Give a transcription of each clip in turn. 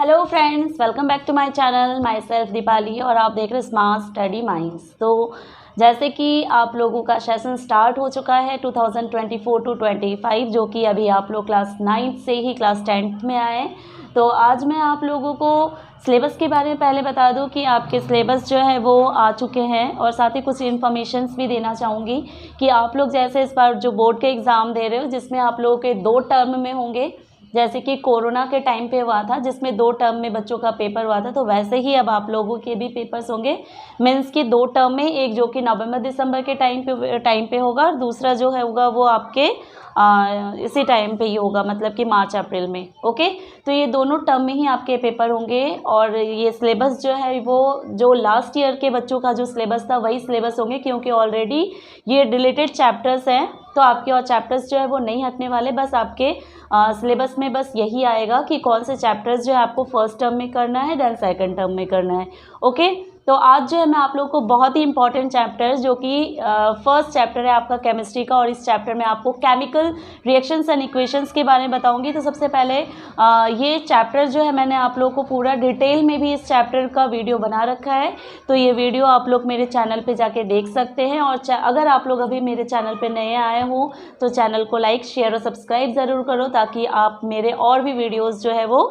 Hello friends, welcome back to my channel. Myself Deepali और आप देख रहे हैं स्मार्ट स्टडी माइंड्स। तो जैसे कि आप लोगों का सेशन स्टार्ट हो चुका है 2024 टू 25, जो कि अभी आप लोग क्लास 9 से ही क्लास 10 में आए। तो आज मैं आप लोगों को सिलेबस के बारे में पहले बता दूं कि आपके सिलेबस जो है वो आ चुके हैं, और साथ ही कुछ इन्फॉर्मेशंस भी देना चाहूँगी कि आप लोग जैसे इस बार जो बोर्ड के एग्ज़ाम दे रहे हो, जिसमें आप लोगों के 2 टर्म में होंगे, जैसे कि कोरोना के टाइम पे हुआ था जिसमें 2 टर्म में बच्चों का पेपर हुआ था, तो वैसे ही अब आप लोगों के भी पेपर्स होंगे। मेंस की 2 टर्म में, एक जो कि नवंबर दिसंबर के टाइम पे होगा, और दूसरा जो है होगा वो आपके इसी टाइम पे ही होगा, मतलब कि मार्च अप्रैल में। ओके, तो ये दोनों टर्म में ही आपके पेपर होंगे। और ये सिलेबस जो है वो जो लास्ट ईयर के बच्चों का जो सिलेबस था वही सिलेबस होंगे, क्योंकि ऑलरेडी ये रिलेटेड चैप्टर्स हैं, तो आपके और चैप्टर्स जो है वो नहीं हटने वाले। बस आपके सिलेबस में बस यही आएगा कि कौन से चैप्टर्स जो है आपको फर्स्ट टर्म में करना है, देन सेकंड टर्म में करना है। ओके, तो आज जो है मैं आप लोगों को बहुत ही इंपॉर्टेंट चैप्टर्स, जो कि फर्स्ट चैप्टर है आपका केमिस्ट्री का, और इस चैप्टर में आपको केमिकल रिएक्शंस एंड इक्वेशंस के बारे में बताऊंगी। तो सबसे पहले ये चैप्टर जो है मैंने आप लोगों को पूरा डिटेल में भी इस चैप्टर का वीडियो बना रखा है, तो ये वीडियो आप लोग मेरे चैनल पे जाके देख सकते हैं। और अगर आप लोग अभी मेरे चैनल पे नए आए हो तो चैनल को लाइक, शेयर और सब्सक्राइब ज़रूर करो, ताकि आप मेरे और भी वीडियोज़ जो है वो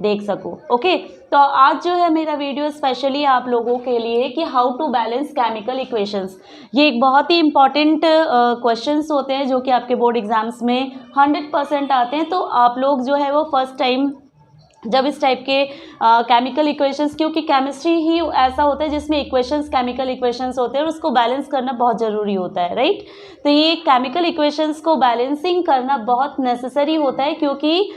देख सको। ओके, तो आज जो है मेरा वीडियो स्पेशली आप लोगों के लिए कि how to balance chemical equations. ये एक बहुत ही इंपॉर्टेंट क्वेश्चंस होते हैं जो कि आपके बोर्ड एग्जाम्स में 100% आते हैं। तो आप लोग जो है वो फर्स्ट टाइम जब इस टाइप के केमिकल इक्वेशंस, क्योंकि केमिस्ट्री ही ऐसा होता है जिसमें इक्वेशंस केमिकल इक्वेशंस होते हैं और उसको बैलेंस करना बहुत ज़रूरी होता है, राइट। तो ये केमिकल इक्वेशंस को बैलेंसिंग करना बहुत नेसेसरी होता है, क्योंकि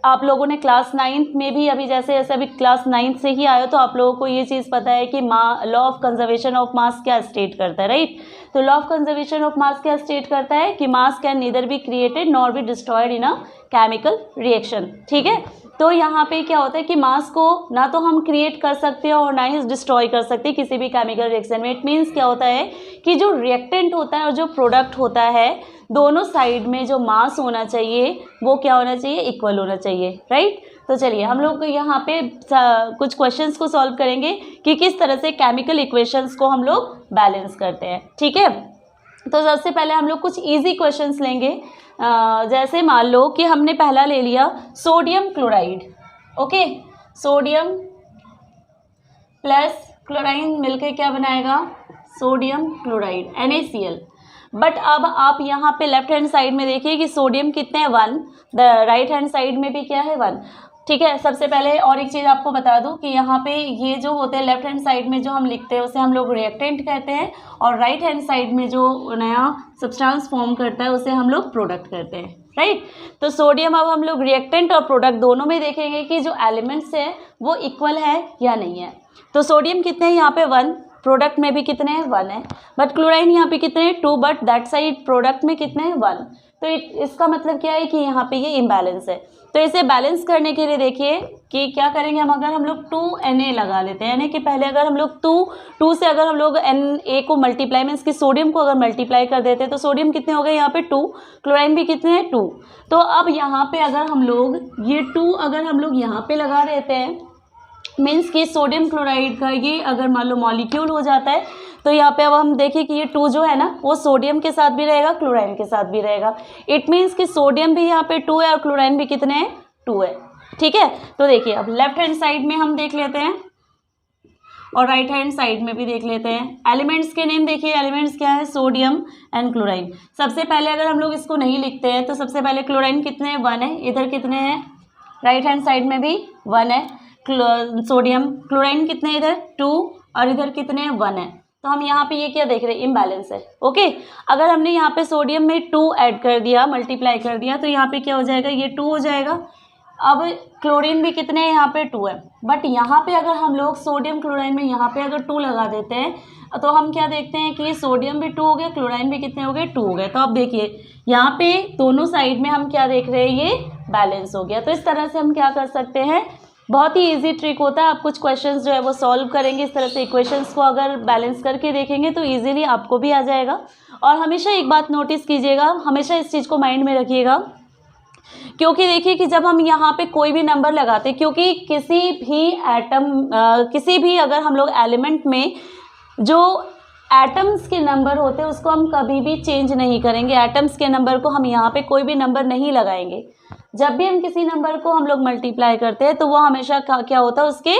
आप लोगों ने क्लास 9 में भी अभी जैसे अभी क्लास 9 से ही आए हो, तो आप लोगों को ये चीज़ पता है कि law of conservation of mass क्या स्टेट करता है, राइट। तो law of conservation of mass क्या स्टेट करता है कि मास can neither be created nor be destroyed in a chemical reaction, ठीक है। तो यहाँ पे क्या होता है कि मास को ना तो हम क्रिएट कर सकते हैं और ना ही डिस्ट्रॉय कर सकते हैं किसी भी केमिकल रिएक्शन में। इट मीन्स क्या होता है कि जो रिएक्टेंट होता है और जो प्रोडक्ट होता है, दोनों साइड में जो मास होना चाहिए वो क्या होना चाहिए, इक्वल होना चाहिए, राइट। तो चलिए हम लोग यहाँ पे कुछ क्वेश्चंस को सॉल्व करेंगे कि किस तरह से केमिकल इक्वेशंस को हम लोग बैलेंस करते हैं, ठीक है। तो सबसे पहले हम लोग कुछ इजी क्वेश्चंस लेंगे। जैसे मान लो कि हमने पहला ले लिया sodium chloride. Okay, sodium plus chlorine मिलके क्या बनाएगा, सोडियम क्लोराइड, NaCl। बट अब आप यहाँ पे लेफ्ट हैंड साइड में देखिए कि सोडियम कितने हैं, 1। द राइट हैंड साइड में भी क्या है, 1, ठीक है। सबसे पहले और एक चीज़ आपको बता दूं कि यहाँ पे ये जो होते हैं लेफ्ट हैंड साइड में जो हम लिखते हैं उसे हम लोग रिएक्टेंट कहते हैं, और राइट हैंड साइड में जो नया सब्सटेंस फॉर्म करता है उसे हम लोग प्रोडक्ट कहते हैं, राइट। तो सोडियम अब हम लोग रिएक्टेंट और प्रोडक्ट दोनों में देखेंगे कि जो एलिमेंट्स है वो इक्वल है या नहीं है। तो सोडियम कितने हैं यहाँ पे, 1, प्रोडक्ट में भी कितने हैं, 1 है। बट क्लोराइन यहाँ पे कितने हैं, 2, बट दैट साइड प्रोडक्ट में कितने हैं, 1। तो इसका मतलब क्या है कि यहाँ पे ये इम्बैलेंस है। तो इसे बैलेंस करने के लिए देखिए कि क्या करेंगे हम, अगर हम लोग 2Na लगा लेते हैं, Na के पहले अगर हम लोग 2 से अगर हम लोग Na को मल्टीप्लाई मीन्स कि सोडियम को अगर मल्टीप्लाई कर देते हैं तो सोडियम कितने हो गए यहाँ पे, 2, क्लोराइन भी कितने हैं, 2। तो अब यहाँ पे अगर हम लोग ये 2 अगर हम लोग यहाँ पे लगा देते हैं, मीन्स कि सोडियम क्लोराइड का ये अगर मान लो मॉलिक्यूल हो जाता है, तो यहाँ पे अब हम देखें कि ये 2 जो है ना वो सोडियम के साथ भी रहेगा, क्लोराइन के साथ भी रहेगा। इट मीन्स कि सोडियम भी यहाँ पे 2 है और क्लोराइन भी कितने हैं, 2 है, ठीक है। तो देखिए अब लेफ्ट हैंड साइड में हम देख लेते हैं और राइट हैंड साइड में भी देख लेते हैं। एलिमेंट्स के नेम देखिए, एलिमेंट्स क्या है, सोडियम एंड क्लोराइन। सबसे पहले अगर हम लोग इसको नहीं लिखते हैं तो सबसे पहले क्लोराइन कितने हैं, 1 है, इधर कितने हैं, राइट हैंड साइड में भी 1 है। सोडियम क्लोराइन कितने हैं इधर, 2, और इधर कितने हैं, 1 है। तो हम यहाँ पे ये क्या देख रहे हैं, इम्बैलेंस है। ओके, अगर हमने यहाँ पे सोडियम में 2 ऐड कर दिया, मल्टीप्लाई कर दिया, तो यहाँ पे क्या हो जाएगा, ये 2 हो जाएगा। अब क्लोरीन भी कितने हैं, यहाँ पे 2 है। बट यहाँ पे अगर हम लोग सोडियम क्लोराइन में यहाँ पे अगर 2 लगा देते हैं तो हम क्या देखते हैं कि सोडियम भी 2 हो गया, क्लोराइन भी कितने हो गए, 2 हो गए। तो अब देखिए यहाँ पे दोनों साइड में हम क्या देख रहे हैं, ये बैलेंस हो गया। तो इस तरह से हम क्या कर सकते हैं, बहुत ही इजी ट्रिक होता है। आप कुछ क्वेश्चंस जो है वो सॉल्व करेंगे इस तरह से, इक्वेशंस को अगर बैलेंस करके देखेंगे तो इजीली आपको भी आ जाएगा। और हमेशा एक बात नोटिस कीजिएगा, हमेशा इस चीज़ को माइंड में रखिएगा क्योंकि देखिए कि जब हम यहाँ पे कोई भी नंबर लगाते हैं, क्योंकि किसी भी एटम किसी भी अगर हम लोग एलिमेंट में जो एटम्स के नंबर होते हैं उसको हम कभी भी चेंज नहीं करेंगे। एटम्स के नंबर को हम यहाँ पे कोई भी नंबर नहीं लगाएंगे। जब भी हम किसी नंबर को हम लोग मल्टीप्लाई करते हैं तो वो हमेशा क्या होता है, उसके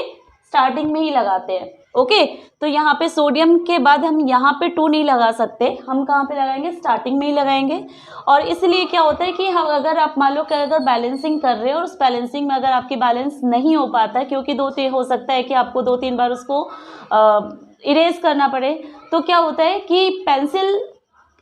स्टार्टिंग में ही लगाते हैं। ओके, तो यहाँ पे सोडियम के बाद हम यहाँ पे 2 नहीं लगा सकते, हम कहाँ पे लगाएंगे, स्टार्टिंग में ही लगाएंगे। और इसलिए क्या होता है कि हम अगर आप मान लो कि अगर बैलेंसिंग कर रहे हो और उस बैलेंसिंग में अगर आपकी बैलेंस नहीं हो पाता है, क्योंकि हो सकता है कि आपको 2-3 बार उसको इरेज करना पड़े, तो क्या होता है कि पेंसिल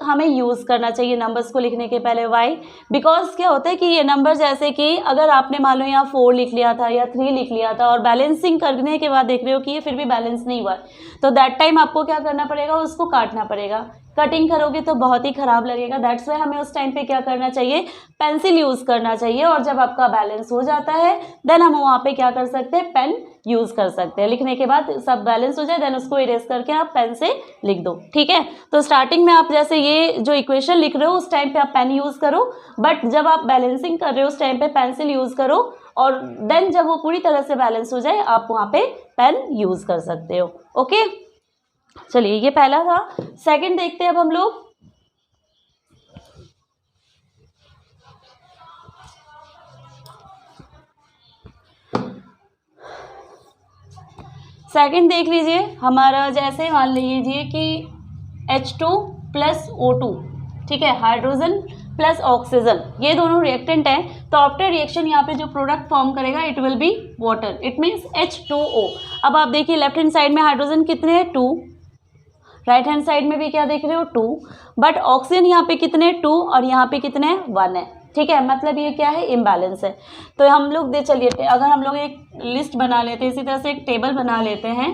हमें यूज़ करना चाहिए नंबर्स को लिखने के पहले। वाई? बिकॉज क्या होता है कि ये नंबर, जैसे कि अगर आपने मान लो यहाँ 4 लिख लिया था या 3 लिख लिया था और बैलेंसिंग करने के बाद देख रहे हो कि ये फिर भी बैलेंस नहीं हुआ, तो दैट टाइम आपको क्या करना पड़ेगा, उसको काटना पड़ेगा। कटिंग करोगे तो बहुत ही ख़राब लगेगा। दैट्स वाई हमें उस टाइम पे क्या करना चाहिए, पेंसिल यूज़ करना चाहिए। और जब आपका बैलेंस हो जाता है देन हम वहाँ पे क्या कर सकते हैं, पेन यूज़ कर सकते हैं। लिखने के बाद सब बैलेंस हो जाए देन उसको इरेज करके आप पेन से लिख दो। ठीक है, तो स्टार्टिंग में आप जैसे ये जो इक्वेशन लिख रहे हो उस टाइम पे आप पेन यूज़ करो, बट जब आप बैलेंसिंग कर रहे हो उस टाइम पे पेंसिल यूज़ करो, और देन जब वो पूरी तरह से बैलेंस हो जाए आप वहाँ पे पेन यूज़ कर सकते हो। ओके, चलिए ये पहला था। सेकंड देखते हैं अब हम लोग। सेकंड देख लीजिए हमारा, जैसे मान लीजिए कि H2 प्लस O2, ठीक है, हाइड्रोजन प्लस ऑक्सीजन, ये दोनों रिएक्टेंट हैं। तो आफ्टर रिएक्शन यहाँ पे जो प्रोडक्ट फॉर्म करेगा it will be water, it means H2O। अब आप देखिए लेफ्ट हैंड साइड में हाइड्रोजन कितने हैं, 2, राइट हैंड साइड में भी क्या देख रहे हो, 2, बट ऑक्सीजन यहाँ पे कितने, 2, और यहाँ पे कितने, 1 है। ठीक है, मतलब ये क्या है, इम्बैलेंस है। तो हम लोग चलिए अगर हम लोग एक लिस्ट बना लेते हैं, इसी तरह से एक टेबल बना लेते हैं,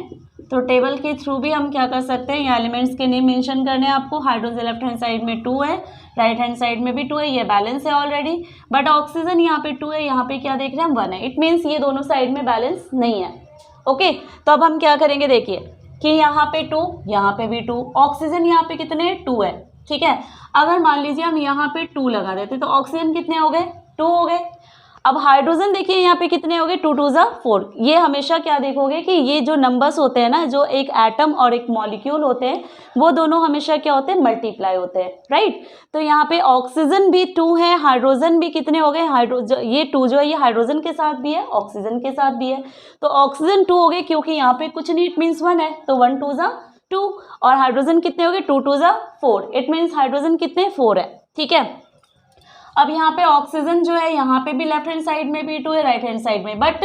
तो टेबल के थ्रू भी हम क्या कर सकते हैं, यहाँ एलिमेंट्स के नेम मेंशन करने हैं आपको। हाइड्रोजन लेफ्ट हैंड साइड में 2 है, राइट हैंड साइड में भी 2 है, ये बैलेंस है ऑलरेडी। बट ऑक्सीजन यहाँ पे 2 है, यहाँ पे क्या देख रहे हैं हम, 1 है। इट मीन्स ये दोनों साइड में बैलेंस नहीं है। ओके, तो अब हम क्या करेंगे, देखिए कि यहाँ पे 2, यहाँ पे भी 2, ऑक्सीजन यहाँ पे कितने, 2 है। ठीक है, अगर मान लीजिए हम यहाँ पे 2 लगा देते तो ऑक्सीजन कितने हो गए, 2 हो गए। अब हाइड्रोजन देखिए यहाँ पे कितने हो गए, 2 2 जा 4। ये हमेशा क्या देखोगे कि ये जो नंबर्स होते हैं ना, जो एक एटम और एक मॉलिक्यूल होते हैं वो दोनों हमेशा क्या होते हैं, मल्टीप्लाई होते हैं, राइट। तो यहाँ पे ऑक्सीजन भी 2 है, हाइड्रोजन भी कितने हो गए, ये 2 जो है ये हाइड्रोजन के साथ भी है, ऑक्सीजन के साथ भी है। तो ऑक्सीजन 2 हो गए, क्योंकि यहाँ पे कुछ नहीं, इट मीन्स 1 है, तो 1 2 जा 2। और हाइड्रोजन कितने हो गए, 2 2 जा 4, इट मीन्स हाइड्रोजन कितने, 4 है। ठीक है, अब यहाँ पे ऑक्सीजन जो है यहाँ पे भी लेफ्ट हैंड साइड में भी 2 है, राइट हैंड साइड में, बट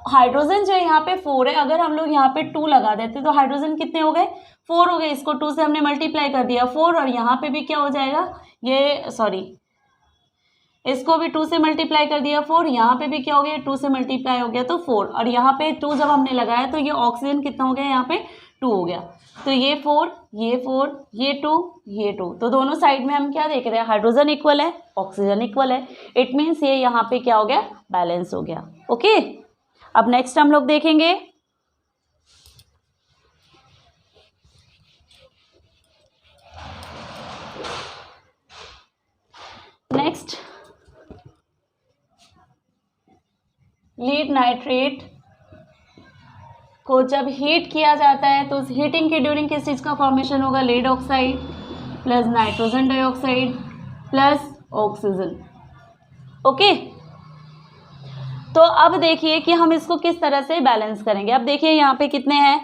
हाइड्रोजन जो है यहाँ पे 4 है। अगर हम लोग यहाँ पे 2 लगा देते तो हाइड्रोजन कितने हो गए, 4 हो गए। इसको 2 से हमने मल्टीप्लाई कर दिया 4, और यहाँ पे भी क्या हो जाएगा, ये सॉरी इसको भी 2 से मल्टीप्लाई कर दिया 4, यहाँ पे भी क्या हो गया, 2 से मल्टीप्लाई हो गया तो 4, और यहाँ पे 2 जब हमने लगाया तो ये ऑक्सीजन कितना हो गया, यहाँ पे 2 हो गया। तो ये 4, ये 4, ये 2, ये 2, तो दोनों साइड में हम क्या देख रहे हैं, हाइड्रोजन इक्वल है, ऑक्सीजन इक्वल है। इट मीन्स ये यहाँ पे क्या हो गया, बैलेंस हो गया। ओके, अब नेक्स्ट हम लोग देखेंगे नेक्स्ट लीड नाइट्रेट को जब हीट किया जाता है तो उस हीटिंग के ड्यूरिंग किस चीज़ का फॉर्मेशन होगा, lead oxide plus nitrogen dioxide plus oxygen. Okay, तो अब देखिए कि हम इसको किस तरह से बैलेंस करेंगे। अब देखिए यहाँ पे कितने हैं,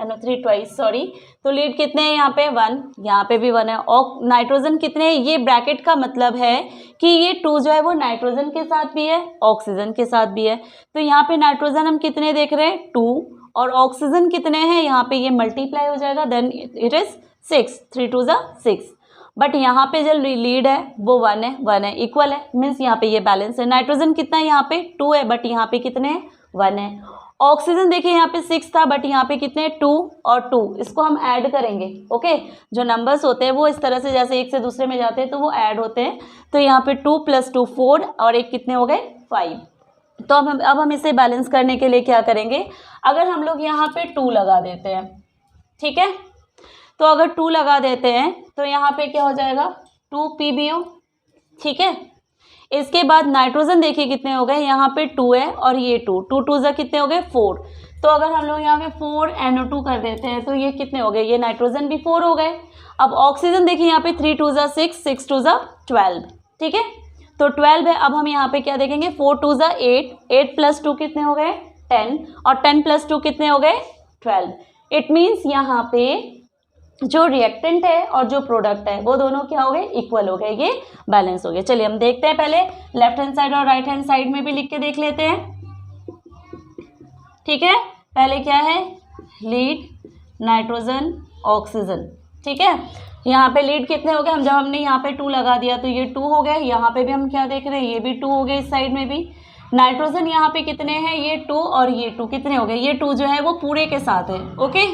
NO3 ट्वाइस, सॉरी, तो लीड कितने हैं, यहाँ पे 1, यहाँ पे भी 1 है। और नाइट्रोजन कितने हैं, ये ब्रैकेट का मतलब है कि ये 2 जो है वो नाइट्रोजन के साथ भी है, ऑक्सीजन के साथ भी है। तो यहाँ पे नाइट्रोजन हम कितने देख रहे हैं, 2, और ऑक्सीजन कितने हैं, यहाँ पे ये मल्टीप्लाई हो जाएगा, देन इट इज 6, 3 2 जा 6। बट यहाँ पे जो लीड है वो 1 है, 1 है, इक्वल है, मीन्स यहाँ पे ये बैलेंस है। नाइट्रोजन कितना है, यहाँ पे 2 है, बट यहाँ पे कितने हैं, 1 है। ऑक्सीजन देखिए यहाँ पे 6 था, बट यहाँ पे कितने, 2 और 2, इसको हम ऐड करेंगे। ओके, जो नंबर्स होते हैं वो इस तरह से जैसे एक से दूसरे में जाते हैं तो वो ऐड होते हैं। तो यहाँ पे 2 + 2 4, और एक कितने हो गए, 5। तो अब हम इसे बैलेंस करने के लिए क्या करेंगे, अगर हम लोग यहाँ पे 2 लगा देते हैं, ठीक है, तो अगर 2 लगा देते हैं तो यहाँ पे क्या हो जाएगा, 2 PbO, ठीक है। इसके बाद नाइट्रोजन देखिए कितने हो गए, यहाँ पे 2 है और ये 2, 2 2 जा कितने हो गए 4। तो अगर हम लोग यहाँ पे 4 NO2 कर देते हैं तो ये कितने हो गए, ये नाइट्रोजन भी 4 हो गए। अब ऑक्सीजन देखिए यहाँ पे 3 2 जा 6, 6 2 जा 12, ठीक है, तो 12 है। अब हम यहाँ पे क्या देखेंगे, 4 2 जा 8, 8 प्लस 2 कितने हो गए 10, और 10 प्लस 2 कितने हो गए 12। इट मीन्स यहाँ पे जो रिएक्टेंट है और जो प्रोडक्ट है वो दोनों क्या हो गए, इक्वल हो गए, ये बैलेंस हो गए। चलिए हम देखते हैं, पहले लेफ्ट हैंड साइड और राइट हैंड साइड में भी लिख के देख लेते हैं, ठीक है। पहले क्या है, लीड, नाइट्रोजन, ऑक्सीजन, ठीक है। यहाँ पे लीड कितने हो गए, हम जब हमने यहाँ पे 2 लगा दिया तो ये 2 हो गए। यहाँ पे भी हम क्या देख रहे हैं, ये भी 2 हो गए, इस साइड में भी। नाइट्रोजन यहाँ पे कितने हैं, ये 2 और ये 2 कितने हो गए, ये 2 जो है वो पूरे के साथ है, ओके,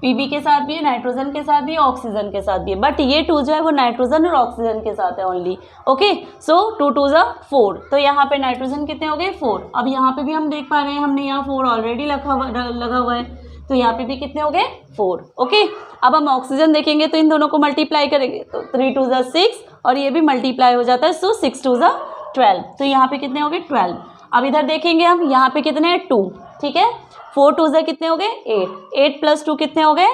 पीबी के साथ भी है, नाइट्रोजन के साथ भी है, ऑक्सीजन के साथ भी है, बट ये 2 जो है वो नाइट्रोजन और ऑक्सीजन के साथ है ओनली, ओके। सो 2 2 जा 4, तो यहाँ पे नाइट्रोजन कितने हो गए 4। अब यहाँ पे भी हम देख पा रहे हैं, हमने यहाँ 4 ऑलरेडी लगा हुआ है, तो यहाँ पे भी कितने हो गए 4, ओके। अब हम ऑक्सीजन देखेंगे तो इन दोनों को मल्टीप्लाई करेंगे तो 3 2 जा 6 और ये भी मल्टीप्लाई हो जाता है, सो 6 2 जा 12, तो यहाँ पे कितने हो गए 12। अब इधर देखेंगे हम, यहाँ पे कितने हैं 2, ठीक है, 4 2 जा कितने हो गए 8, 8 प्लस 2 कितने हो गए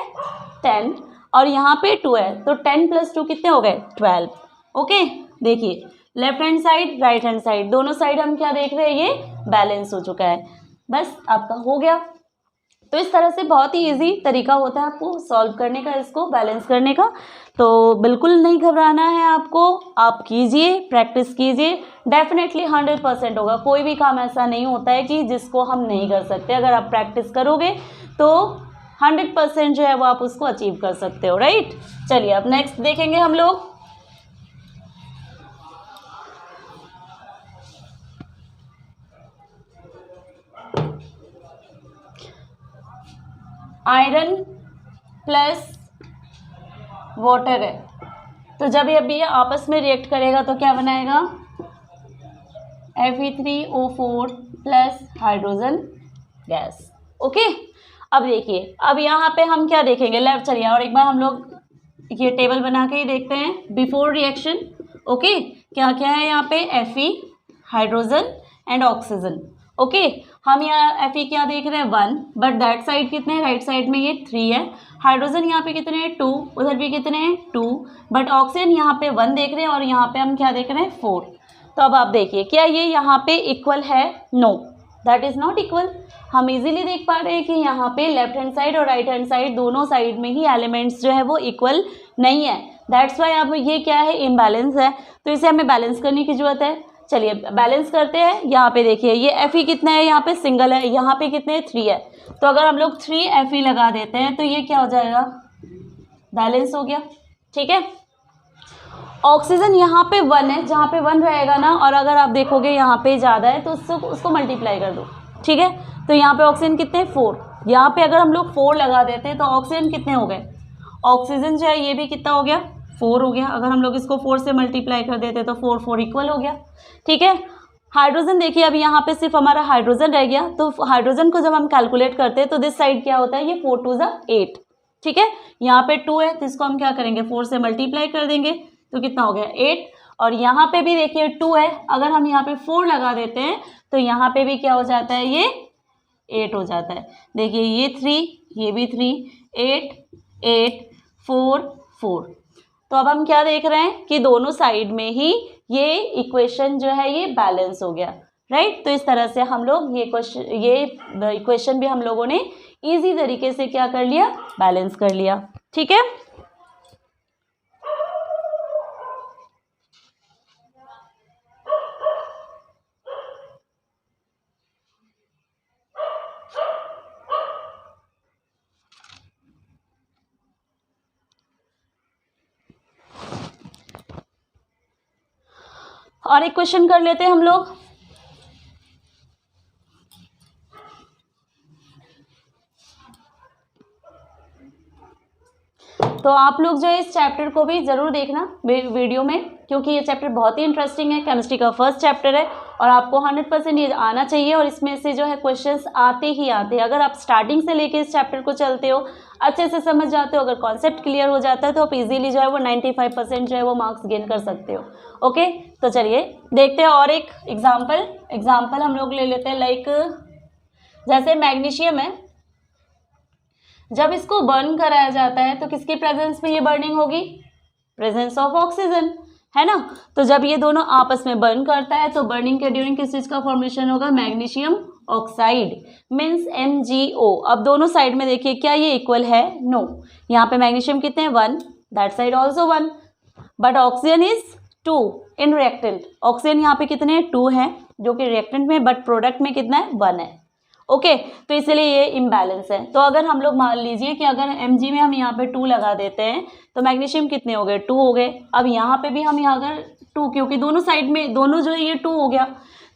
10, और यहाँ पे 2 है तो 10 प्लस 2 कितने हो गए 12, ओके। देखिए left hand side right hand side दोनों साइड हम क्या देख रहे हैं, ये बैलेंस हो चुका है, बस आपका हो गया। तो इस तरह से बहुत ही इजी तरीका होता है आपको सॉल्व करने का, इसको बैलेंस करने का, तो बिल्कुल नहीं घबराना है आपको, आप कीजिए, प्रैक्टिस कीजिए, डेफिनेटली 100% होगा। कोई भी काम ऐसा नहीं होता है कि जिसको हम नहीं कर सकते, अगर आप प्रैक्टिस करोगे तो 100% जो है वो आप उसको अचीव कर सकते हो, राइट। चलिए अब नेक्स्ट देखेंगे हम लोग, आयरन प्लस वाटर है, तो जब ये आपस में रिएक्ट करेगा तो क्या बनाएगा, Fe3O4 plus hydrogen gas, okay. अब देखिए, अब यहाँ पे हम क्या देखेंगे, लेफ्ट चलिए और एक बार हम लोग ये टेबल बना के ही देखते हैं बिफोर रिएक्शन, ओके। क्या क्या है यहाँ पे, Fe, hydrogen and oxygen, okay. हम यहाँ Fe क्या देख रहे हैं 1, बट दैट साइड कितने हैं, राइट साइड में ये 3 है। हाइड्रोजन यहाँ पे कितने हैं 2, उधर भी कितने हैं 2, बट ऑक्सीजन यहाँ पे 1 देख रहे हैं और यहाँ पे हम क्या देख रहे हैं 4। तो अब आप देखिए, क्या ये यहाँ पे इक्वल है, no, that is not equal. हम इजीली देख पा रहे हैं कि यहाँ पे लेफ्ट हैंड साइड और राइट हैंड साइड दोनों साइड में ही एलिमेंट्स जो है वो इक्वल नहीं है, दैट्स वाई अब ये क्या है, इम्बैलेंस है, तो इसे हमें बैलेंस करने की जरूरत है। चलिए बैलेंस करते हैं। यहाँ पे देखिए ये Fe कितना है, यहाँ पे सिंगल है, यहाँ पे कितने 3 है, तो अगर हम लोग 3 Fe लगा देते हैं तो ये क्या हो जाएगा, बैलेंस हो गया, ठीक है। ऑक्सीजन यहाँ पे 1 है, जहाँ पे 1 रहेगा ना, और अगर आप देखोगे यहाँ पे ज़्यादा है तो उसको मल्टीप्लाई कर दो, ठीक है। तो यहाँ पे ऑक्सीजन कितने 4, यहाँ पे अगर हम लोग 4 लगा देते हैं तो ऑक्सीजन कितने हो गए, ऑक्सीजन जो है ये भी कितना हो गया 4 हो गया, अगर हम लोग इसको 4 से मल्टीप्लाई कर देते तो 4 4 इक्वल हो गया, ठीक है। हाइड्रोजन देखिए, अभी यहाँ पे सिर्फ हमारा हाइड्रोजन रह गया, तो हाइड्रोजन को जब हम कैलकुलेट करते हैं तो दिस साइड क्या होता है, ये 4 2 जा 8, ठीक है। यहाँ पे 2 है तो इसको हम क्या करेंगे 4 से मल्टीप्लाई कर देंगे तो कितना हो गया 8, और यहाँ पे भी देखिए 2 है, अगर हम यहाँ पे 4 लगा देते हैं तो यहाँ पे भी क्या हो जाता है, ये 8 हो जाता है। देखिए ये 3, ये भी 3, 8 8 4 4। तो अब हम क्या देख रहे हैं कि दोनों साइड में ही ये इक्वेशन जो है ये बैलेंस हो गया, राइट। तो इस तरह से हम लोग ये इक्वेशन भी हम लोगों ने इजी तरीके से क्या कर लिया, बैलेंस कर लिया, ठीक है। और एक क्वेश्चन कर लेते हैं हम लोग, तो आप लोग जो है इस चैप्टर को भी ज़रूर देखना वीडियो में, क्योंकि ये चैप्टर बहुत ही इंटरेस्टिंग है, केमिस्ट्री का फर्स्ट चैप्टर है और आपको 100% ये आना चाहिए और इसमें से जो है क्वेश्चंस आते ही आते हैं। अगर आप स्टार्टिंग से लेके इस चैप्टर को चलते हो, अच्छे से समझ जाते हो, अगर कॉन्सेप्ट क्लियर हो जाता है तो आप इजीली जो है वो 95% जो है वो मार्क्स गेन कर सकते हो। ओके, तो चलिए देखते हैं और एक एग्जाम्पल हम लोग ले लेते हैं। लाइक जैसे मैग्नीशियम है, जब इसको बर्न कराया जाता है तो किसकी प्रेजेंस में ये बर्निंग होगी? प्रेजेंस ऑफ ऑक्सीजन, है ना। तो जब ये दोनों आपस में बर्न करता है तो बर्निंग के ड्यूरिंग किस चीज का फॉर्मेशन होगा? Magnesium oxide means MgO। अब दोनों साइड में देखिए क्या ये इक्वल है? नो। यहाँ पे मैग्नीशियम कितने हैं? 1, that side also 1, but oxygen is 2 in reactant. Oxygen यहाँ पे कितने हैं? 2 हैं जो कि रिएक्टेंट में, बट प्रोडक्ट में कितना है? 1 है। ओके, तो इसलिए ये इम्बैलेंस है। तो अगर हम लोग मान लीजिए कि अगर Mg में हम यहाँ पे 2 लगा देते हैं तो मैग्नीशियम कितने हो गए? 2 हो गए। अब यहाँ पे भी हम यहाँ अगर 2, क्योंकि दोनों साइड में दोनों जो है ये 2 हो गया,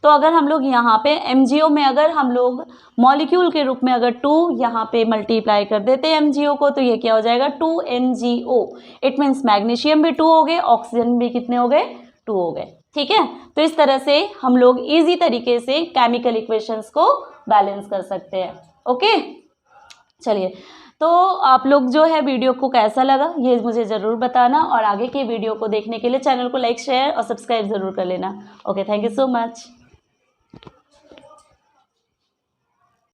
तो अगर हम लोग यहाँ पे MgO में अगर हम लोग मॉलिक्यूल के रूप में अगर 2 यहाँ पे मल्टीप्लाई कर देते हैं MgO को, तो ये क्या हो जाएगा? 2MgO। इट मीन्स मैग्नीशियम भी 2 हो गए, ऑक्सीजन भी कितने हो गए? 2 हो गए। ठीक है, तो इस तरह से हम लोग इजी तरीके से केमिकल इक्वेशंस को बैलेंस कर सकते हैं। ओके, चलिए, तो आप लोग जो है वीडियो को कैसा लगा ये मुझे ज़रूर बताना और आगे के वीडियो को देखने के लिए चैनल को लाइक, शेयर और सब्सक्राइब ज़रूर कर लेना। Okay, thank you so much.